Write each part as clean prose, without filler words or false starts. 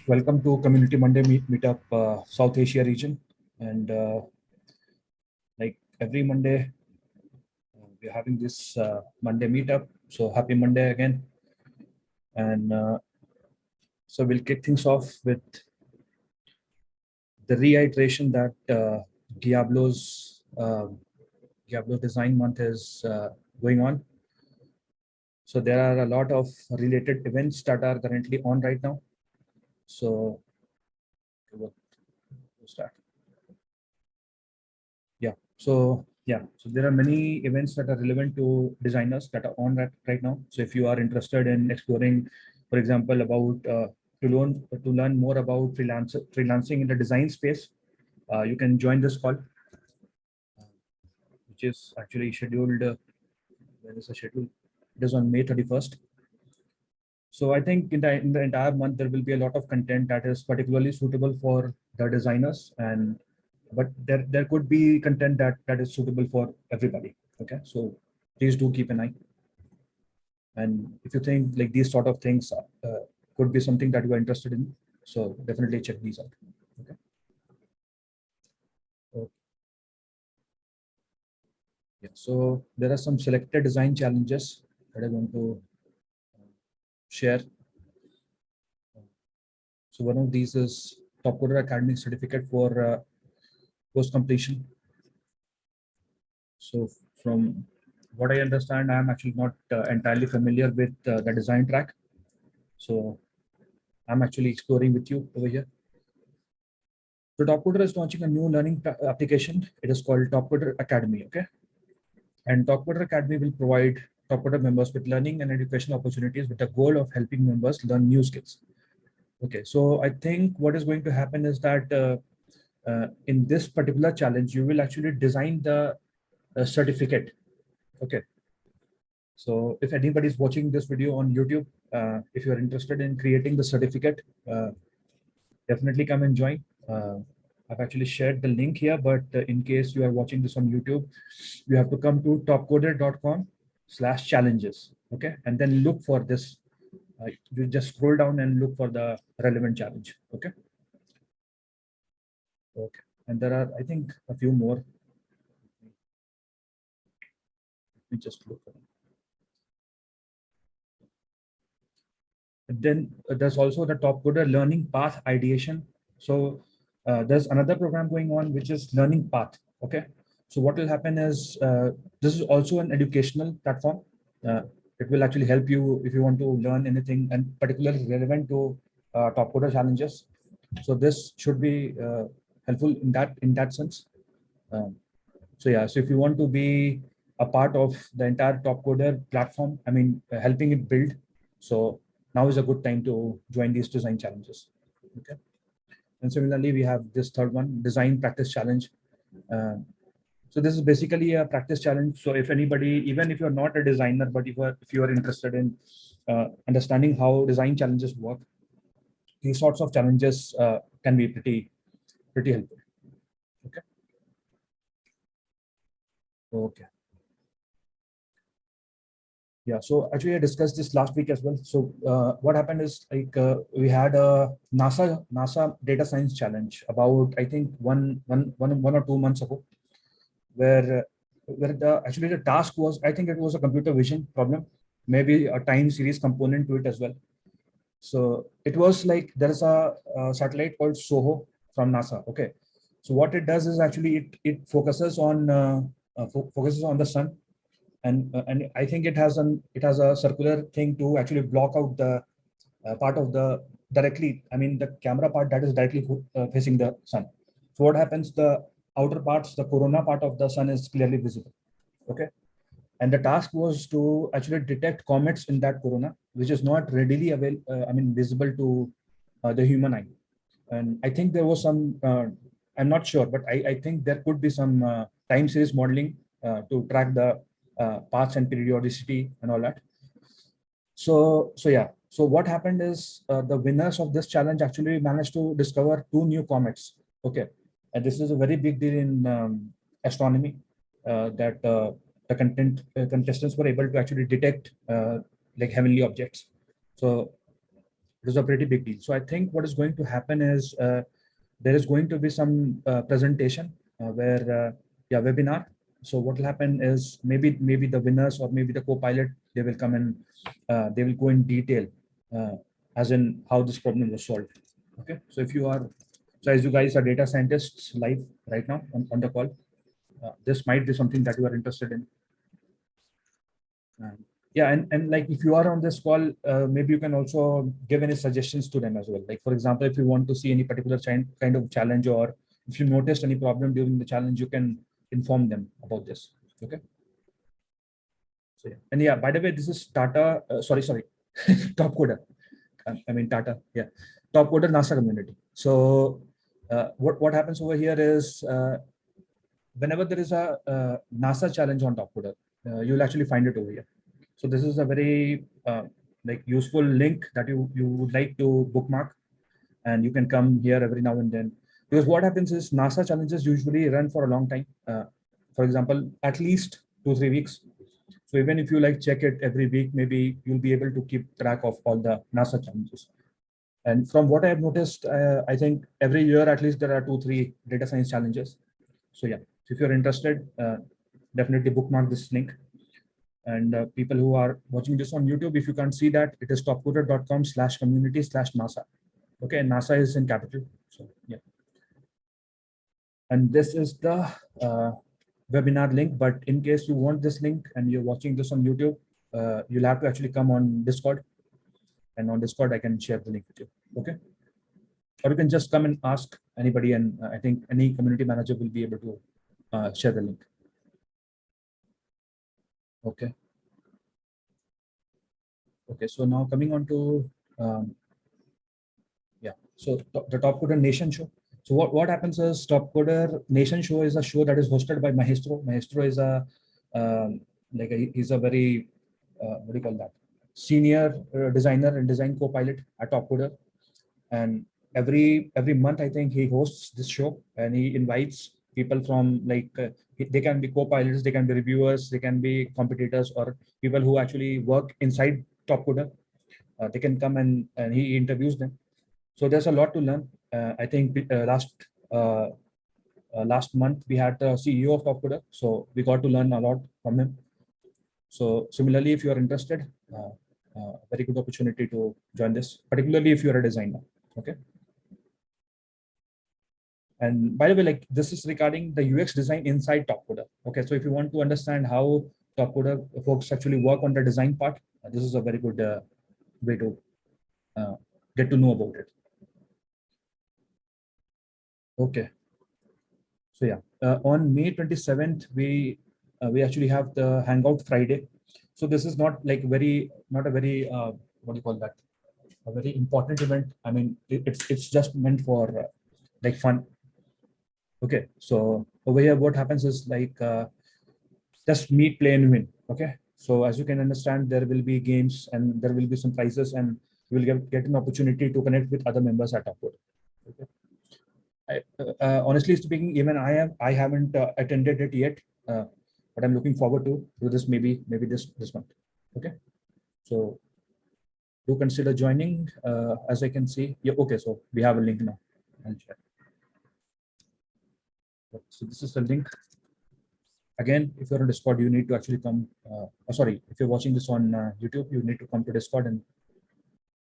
Welcome to Community Monday Meetup South Asia region. And like every Monday, we're having this Monday meetup. So happy Monday again. And so we'll kick things off with the reiteration that Diablo's Design Month is going on. So there are a lot of related events that are currently on right now. So we'll start. So there are many events that are relevant to designers that are on right now. So if you are interested in exploring, for example, about to learn more about freelancing in the design space, you can join this call, which is actually scheduled. When is the schedule? It is on May 31st. So I think in the entire month there will be a lot of content that is particularly suitable for the designers, but there could be content that is suitable for everybody. Okay, so please do keep an eye. And if you think like these sort of things could be something that you are interested in, so definitely check these out. Okay. Yeah. So there are some selected design challenges that I want to share. So one of these is Topcoder Academy certificate for post completion. So from what I understand, I am actually not entirely familiar with the design track. So I'm actually exploring with you over here. So Topcoder is launching a new learning application. It is called Topcoder Academy. Okay. And Topcoder Academy will provide Topcoder members with learning and education opportunities with the goal of helping members learn new skills. Okay. So I think what is going to happen is that in this particular challenge, you will actually design the certificate. Okay. So if anybody is watching this video on YouTube, if you're interested in creating the certificate, definitely come and join. I've actually shared the link here, but in case you are watching this on YouTube, you have to come to topcoder.com/challenges. Okay. And then look for this. You just scroll down and look for the relevant challenge. Okay. Okay. And there are, I think, a few more. Let me just look for them. Then there's also the Topcoder Learning Path Ideation. So there's another program going on, which is Learning Path. Okay. So what will happen is this is also an educational platform. It will actually help you if you want to learn anything and particularly relevant to Topcoder challenges. So this should be helpful in that sense. So yeah, so if you want to be a part of the entire Topcoder platform, I mean, helping it build, so now is a good time to join these design challenges. Okay. And similarly, we have this third one, design practice challenge. So this is basically a practice challenge. So if anybody, even if you're not a designer, but if you are interested in understanding how design challenges work, these sorts of challenges can be pretty helpful. Okay. Okay. Yeah, so actually I discussed this last week as well. So what happened is like we had a NASA data science challenge about I think one or 2 months ago, where actually the task was, I think it was a computer vision problem, maybe a time series component to it as well. So it was like there is a satellite called SOHO from NASA. Okay, so what it does is actually it focuses on the sun, and I think it has a circular thing to actually block out the part of the directly. I mean the camera part that is directly facing the sun. So what happens? The outer parts, the corona part of the sun is clearly visible. Okay, and the task was to actually detect comets in that corona, which is not readily visible to the human eye. And I think there was some. I'm not sure, but I think there could be some time series modeling to track the paths and periodicity and all that. So yeah. So what happened is the winners of this challenge actually managed to discover 2 new comets. Okay, and this is a very big deal in astronomy that the contestants were able to actually detect like heavenly objects. So It was a pretty big deal. So I think what is going to happen is there is going to be some presentation where yeah, webinar. So what will happen is maybe the winners or maybe the co-pilot, they will come in, they will go in detail as in how this problem was solved. Okay, so if you are, so as you guys are data scientists live right now on the call, this might be something that you are interested in. Yeah, and like if you are on this call, maybe you can also give any suggestions to them as well. Like for example, if you want to see any particular kind of challenge, or if you noticed any problem during the challenge, you can inform them about this. Okay. So yeah, and yeah, by the way, this is Tata. Sorry, Topcoder. I mean Tata. Yeah, Topcoder NASA community. So what happens over here is whenever there is a NASA challenge on Topcoder, you'll actually find it over here. So this is a very like useful link that you would like to bookmark, and you can come here every now and then. Because what happens is NASA challenges usually run for a long time. For example, at least 2-3 weeks. So even if you like check it every week, maybe you'll be able to keep track of all the NASA challenges. And from what I have noticed, I think every year at least there are 2-3 data science challenges. So yeah, if you're interested, definitely bookmark this link. And people who are watching this on YouTube, if you can't see that, it is topcoder.com/community/NASA. Okay, and NASA is in capital. So yeah. And this is the webinar link. But in case you want this link and you're watching this on YouTube, you'll have to actually come on Discord. And on Discord, I can share the link with you. Okay. Or you can just come and ask anybody, and I think any community manager will be able to share the link. Okay. Okay, so now coming on to yeah, so the Topcoder Nation show. So what happens is Topcoder Nation show is a show that is hosted by Maestro. Maestro is a he's a very what do you call that, senior designer and design co-pilot at Topcoder, and every month I think he hosts this show, and he invites people from like they can be co-pilots, they can be reviewers, they can be competitors, or people who actually work inside Topcoder. They can come and he interviews them. So there's a lot to learn. I think last month we had the CEO of Topcoder, so we got to learn a lot from him. So similarly, if you are interested, very good opportunity to join this, particularly if you are a designer. Okay. And by the way, like this is regarding the UX design inside Topcoder. Okay, so if you want to understand how Topcoder folks actually work on the design part, this is a very good way to get to know about it. Okay. So yeah, on May 27th, we actually have the Hangout Friday. So this is not like not a very what do you call that? A very important event. I mean, it's just meant for like fun. Okay, so over here, what happens is like just meet, play, and win. Okay, so as you can understand, there will be games and there will be some prizes, and you will get an opportunity to connect with other members at Upwork. Okay. Honestly speaking, even I haven't attended it yet, but I'm looking forward to do this maybe this month. Okay, so do consider joining. As I can see, yeah. Okay, so we have a link now. I'll share. So this is the link. Again, if you're on Discord, you need to actually come. Sorry, if you're watching this on YouTube, you need to come to Discord, and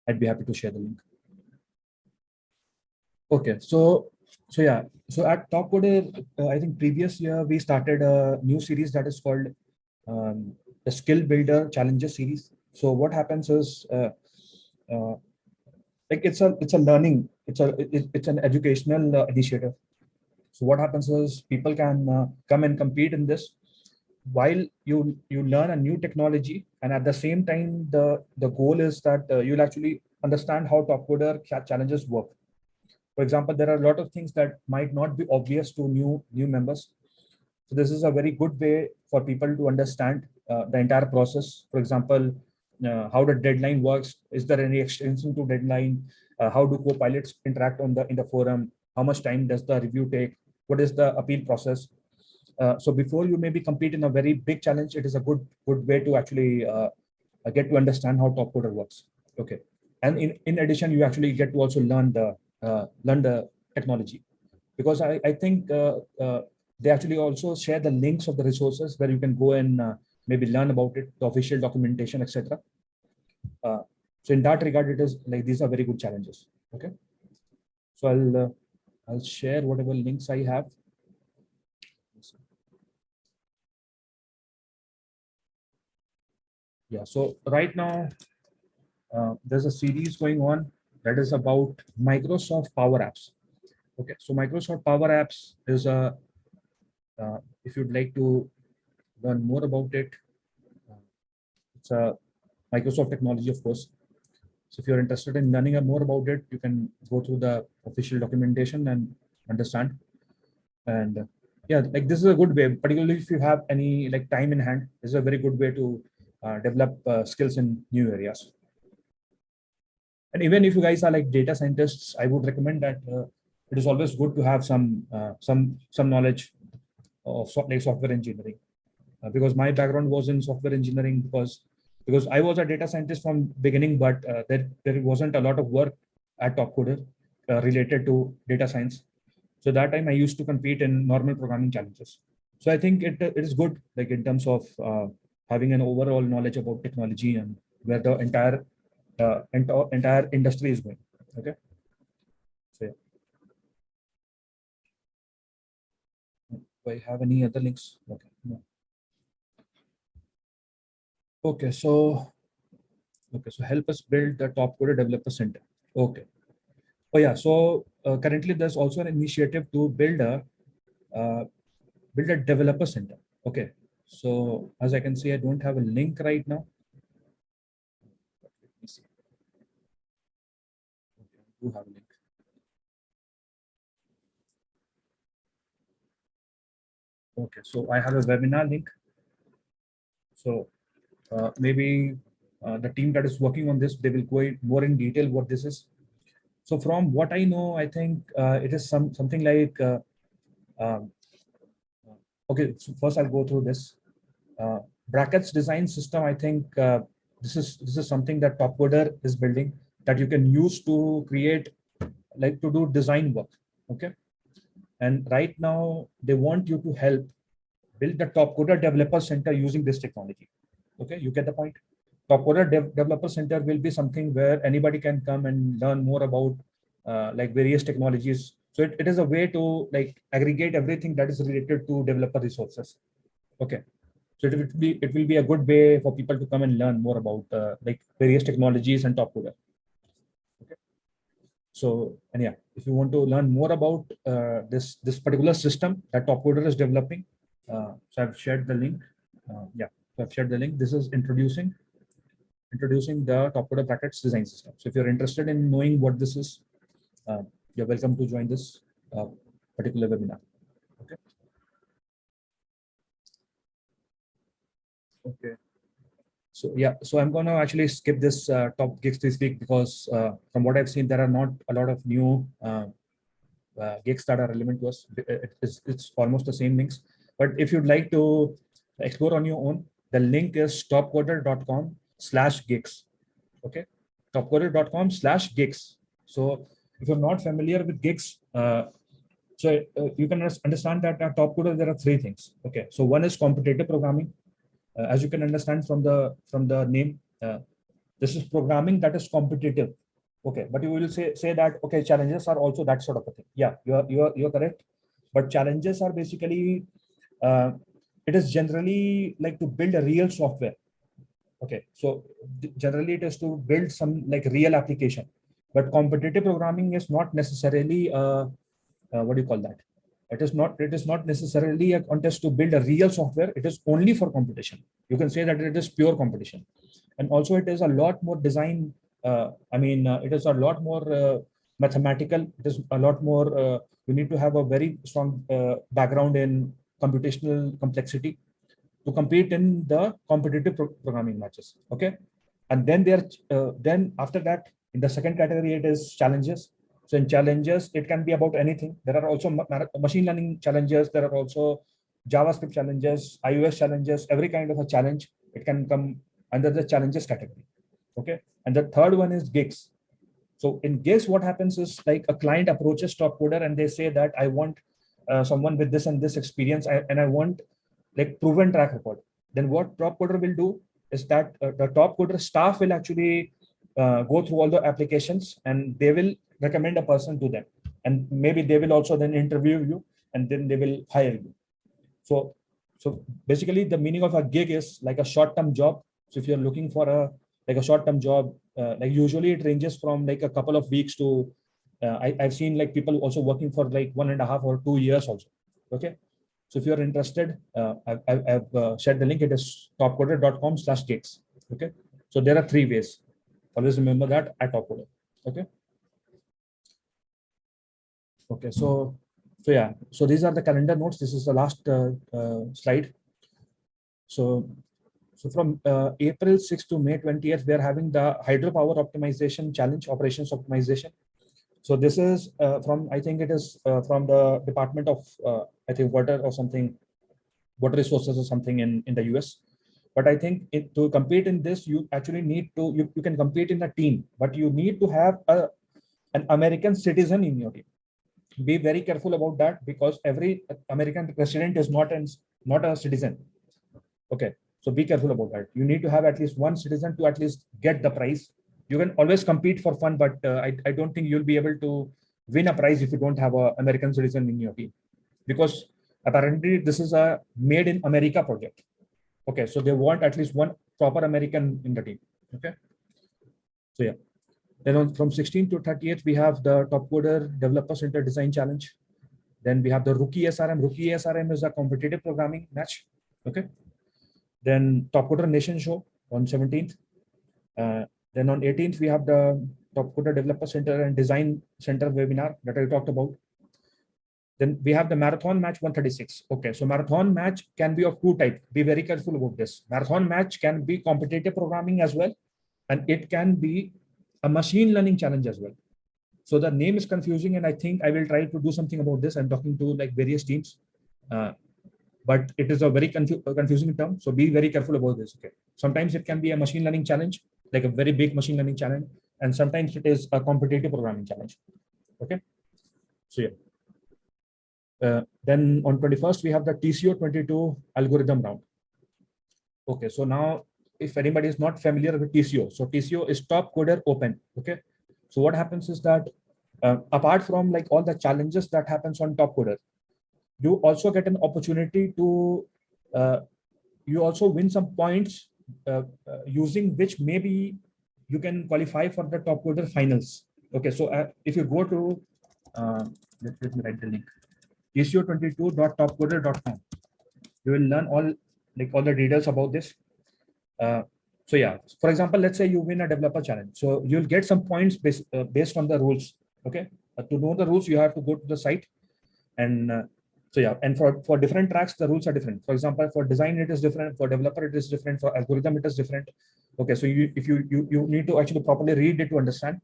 I'd be happy to share the link. Okay, so yeah, so at Topcoder, I think previous year we started a new series that is called the Skill Builder Challenges series. So what happens is like it's a learning, it's an educational initiative. So what happens is people can come and compete in this while you learn a new technology, and at the same time the goal is that you'll actually understand how Topcoder challenges work. For example, there are a lot of things that might not be obvious to new members. So this is a very good way for people to understand the entire process. For example, how the deadline works. Is there any extension to deadline? How do co-pilots interact in the forum? How much time does the review take? What is the appeal process? So before you maybe compete in a very big challenge, it is a good way to actually get to understand how Topcoder works. Okay. And in addition, you actually get to also learn the technology, because I think they actually also share the links of the resources where you can go and maybe learn about it, the official documentation, etc. So in that regard, it is like these are very good challenges. Okay, so I'll share whatever links I have. Yeah, so right now there's a series going on that is about Microsoft Power Apps. Okay, so Microsoft Power Apps is a if you'd like to learn more about it, it's a Microsoft technology, of course. So if you're interested in learning more about it, you can go through the official documentation and understand. And yeah, like this is a good way, particularly if you have any like time in hand. This is a very good way to develop skills in new areas. And even if you guys are like data scientists, I would recommend that it is always good to have some knowledge of like software engineering, because my background was in software engineering, because I was a data scientist from beginning, but there wasn't a lot of work at Topcoder related to data science. So that time I used to compete in normal programming challenges. So I think it is good, like in terms of having an overall knowledge about technology and where the entire industry is going. Okay. So yeah. Do I have any other links? Okay. No. Okay. So help us build the Topcoder Developer Center. Okay. Oh yeah. So currently there's also an initiative to uh, build a developer center. Okay. So as I can see, I don't have a link right now. Let me see. Okay, I do have a link. Okay. So I have a webinar link. So maybe the team that is working on this, they will go more in detail what this is. So from what I know, I think it is something like um, okay. So first, I'll go through this brackets design system. I think this is something that Topcoder is building that you can use to create, like to do design work. Okay, and right now they want you to help build the Topcoder Developer Center using this technology. Okay, you get the point. Topcoder Developer Center will be something where anybody can come and learn more about like various technologies. So it is a way to like aggregate everything that is related to developer resources. Okay, so it will be a good way for people to come and learn more about like various technologies and Topcoder. Okay, so and yeah, if you want to learn more about this particular system that Topcoder is developing, so I've shared the link. Yeah, so I've shared the link. This is introducing the Topcoder brackets design system. So if you're interested in knowing what this is, you're welcome to join this particular webinar. Okay. Okay. So yeah, so I'm going to actually skip this top gigs this week, because from what I've seen, there are not a lot of new gigs that are relevant to us. It's almost the same links. But if you'd like to explore on your own, the link is topcoder.com/gigs. Okay, topcoder.com/gigs. So if you're not familiar with gigs, you can understand that at Topcoder there are three things. Okay, so one is competitive programming. As you can understand from the name, this is programming that is competitive. Okay, but you will say that okay, challenges are also that sort of a thing. Yeah, you're correct. But challenges are basically uh, it is generally like to build a real software. Okay, so generally it is to build some like real application. But competitive programming is not necessarily what do you call that? It is not necessarily a contest to build a real software. It is only for competition. You can say that it is pure competition, and also it is a lot more design. It is a lot more mathematical. It is a lot more. You need to have a very strong background in computational complexity to compete in the competitive programming matches. Okay, and then after that, in the second category, it is challenges. So in challenges, it can be about anything. There are also machine learning challenges. There are also JavaScript challenges, iOS challenges, every kind of a challenge. It can come under the challenges category. Okay. And the third one is gigs. So in gigs, what happens is like a client approaches Topcoder and they say that I want someone with this and this experience, and I want like proven track record. Then what Topcoder will do is that the Topcoder staff will actually go through all the applications and they will recommend a person to them. And maybe they will also then interview you and then they will hire you. So basically the meaning of a gig is like a short-term job. So if you're looking for a short-term job, like usually it ranges from like a couple of weeks to I've seen like people also working for like 1.5 or 2 years also. Okay. So if you're interested, I've shared the link. It is topcoder.com/gigs. Okay. So there are 3 ways. Always remember that at Topcoder. Okay. Okay. So yeah. So these are the calendar notes. This is the last slide. So from April 6th to May 20th, we are having the hydropower optimization challenge, operations optimization. So this is from, I think it is from the Department of, I think water or something, water resources or something in the US. But I think to compete in this, you actually need to, you can compete in a team, but you need to have an American citizen in your team. Be very careful about that because every American resident is not a citizen. Okay. So be careful about that. You need to have at least one citizen to at least get the prize. You can always compete for fun, but I don't think you'll be able to win a prize if you don't have an American citizen in your team, because apparently this is a made in America project. Okay, so they want at least one proper American in the team. Okay, so yeah. Then from 16th to 30th, we have the Topcoder Developer Center Design Challenge. Then we have the Rookie SRM. Rookie SRM is a competitive programming match. Okay. Then Topcoder Nation Show on 17th. Then on 18th, we have the Topcoder Developer Center and Design Center webinar that I talked about. Then we have the Marathon Match 136. Okay, so Marathon Match can be of 2 types. Be very careful about this. Marathon Match can be competitive programming as well, and it can be a machine learning challenge as well. So the name is confusing, and I think I will try to do something about this. I'm talking to like various teams. But it is a very confusing term. So be very careful about this. Okay. Sometimes it can be a machine learning challenge, like a very big machine learning challenge. And sometimes it is a competitive programming challenge. Okay. So yeah. Then on 21st, we have the TCO 22 algorithm round. Okay. So now if anybody is not familiar with TCO, so TCO is Topcoder Open. Okay. So what happens is that apart from like all the challenges that happens on Topcoder, you also get an opportunity to you also win some points using which maybe you can qualify for the Topcoder finals. Okay, so if you go to let me write the link, tco22.topcoder.com, you will learn all the details about this. So yeah, for example, let's say you win a developer challenge, so you'll get some points based on the rules. Okay, to know the rules, you have to go to the site and so yeah, and for different tracks, the rules are different. For example, for design, it is different. For developer, it is different. For algorithm, it is different. Okay, so if you need to actually properly read it to understand.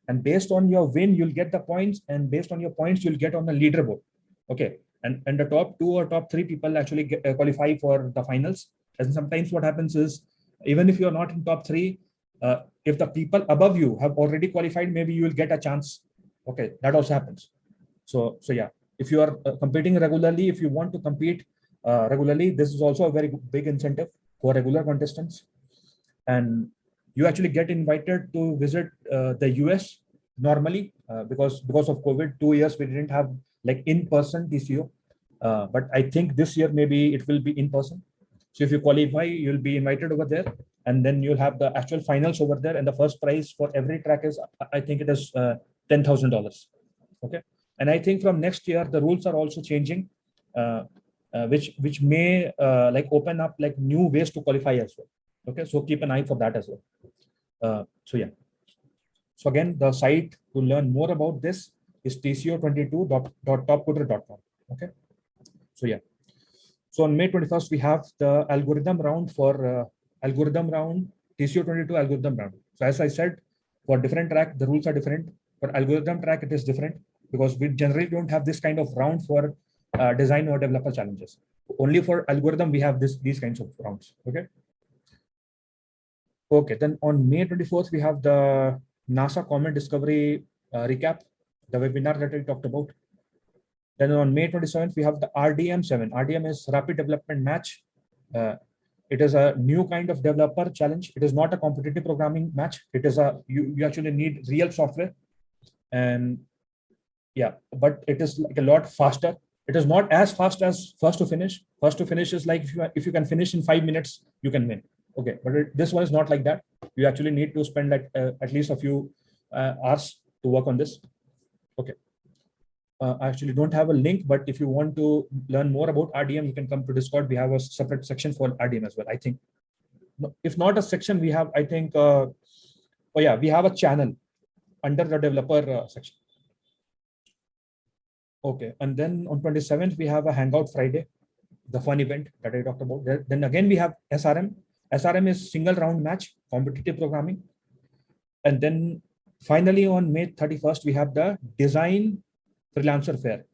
And based on your win, you'll get the points, and based on your points, you'll get on the leaderboard. Okay, and the top 2 or top 3 people actually qualify for the finals. And sometimes what happens is, even if you're not in top 3, if the people above you have already qualified, maybe you will get a chance. Okay, that also happens. So yeah. If you are competing regularly, if you want to compete regularly, this is also a very big incentive for regular contestants. And you actually get invited to visit the US normally because of COVID, 2 years we didn't have like in-person TCO. But I think this year maybe it will be in person. So if you qualify, you'll be invited over there, and then you'll have the actual finals over there. And the first prize for every track is, I think it is $10,000. Okay. And I think from next year, the rules are also changing, which may like open up like new ways to qualify as well. Okay, so keep an eye for that as well. So yeah. So again, the site to learn more about this is tco22.topcoder.com. Okay. So yeah. So on May 21st, we have the algorithm round for TCO22 algorithm round. So as I said, for different track, the rules are different. For algorithm track, it is different, because we generally don't have this kind of round for design or developer challenges. Only for algorithm, we have these kinds of rounds. Okay. Okay, then on May 24th, we have the NASA Comet Discovery recap, the webinar that I talked about. Then on May 27th, we have the RDM7. RDM is Rapid Development Match. It is a new kind of developer challenge. It is not a competitive programming match. It is you actually need real software. And yeah, but it is like a lot faster. It is not as fast as first to finish. First to finish is like if you can finish in 5 minutes, you can win. Okay, but this one is not like that. You actually need to spend like at least a few hours to work on this. Okay. I actually don't have a link, but if you want to learn more about RDM, you can come to Discord. We have a separate section for RDM as well. I think, if not a section, we have, I think, oh yeah, we have a channel under the developer section. Okay, and then on 27th, we have a Hangout Friday, the fun event that I talked about. Then again, we have SRM. SRM is single round match, competitive programming. And then finally on May 31st, we have the Design Freelancer Fair.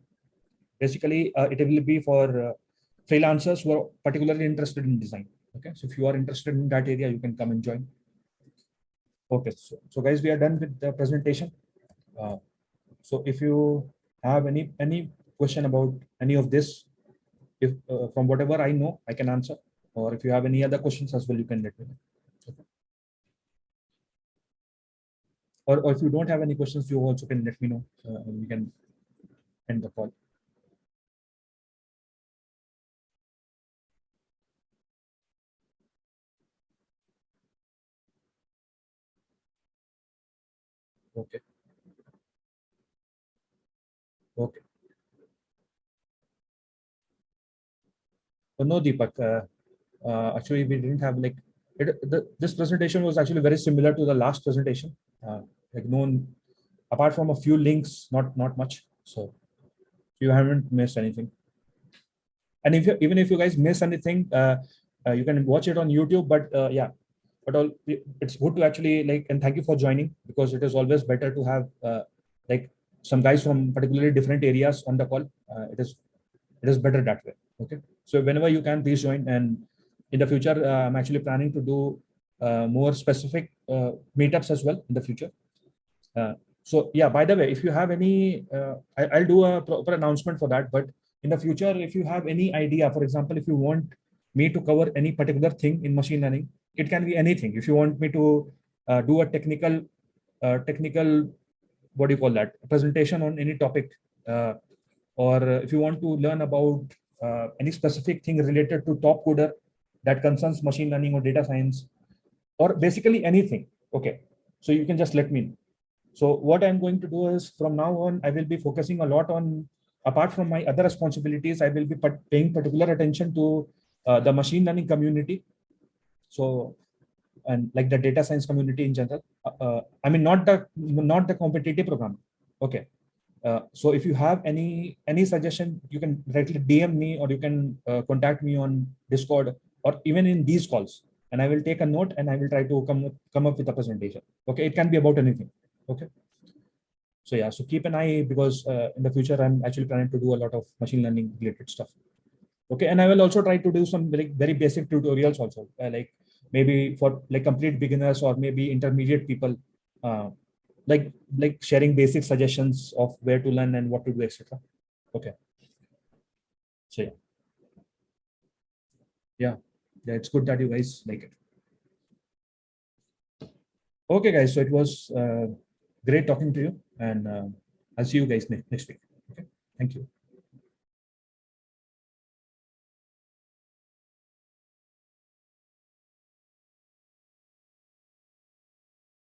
Basically, it will be for freelancers who are particularly interested in design. Okay, so if you are interested in that area, you can come and join. Okay, so guys, we are done with the presentation. So if you have any question about any of this, if from whatever I know, I can answer. Or if you have any other questions as well, you can let me know. Okay. Or if you don't have any questions, you also can let me know. We can end the call. Okay. Okay. No, Deepak. Actually, we didn't have like this presentation was actually very similar to the last presentation. Like known, apart from a few links, not much. So you haven't missed anything. And if even if you guys miss anything, you can watch it on YouTube. But yeah, but it's good to actually like, and thank you for joining, because it is always better to have like some guys from particularly different areas on the call. It is better that way. Okay, so whenever you can, please join. And in the future, I'm actually planning to do more specific meetups as well in the future. So yeah, by the way, if you have any, I'll do a proper announcement for that. But in the future, if you have any idea, for example, if you want me to cover any particular thing in machine learning, it can be anything. If you want me to do a technical, what do you call that, presentation on any topic, or if you want to learn about any specific thing related to Topcoder that concerns machine learning or data science, or basically anything. Okay, so you can just let me know. So what I'm going to do is from now on, I will be focusing a lot on, apart from my other responsibilities, I will be paying particular attention to the machine learning community. So, and like the data science community in general. I mean, not the competitive program. Okay. So if you have any suggestion, you can directly DM me, or you can contact me on Discord, or even in these calls, and I will take a note and I will try to come up with a presentation. Okay, it can be about anything. Okay. So yeah, so keep an eye, because in the future I'm actually planning to do a lot of machine learning related stuff. Okay, and I will also try to do some very basic tutorials also, like maybe for like complete beginners or maybe intermediate people, uh, like sharing basic suggestions of where to learn and what to do, etc. Okay. So yeah, it's good that you guys like it. Okay, guys. So it was great talking to you, and I'll see you guys next week. Okay. Thank you.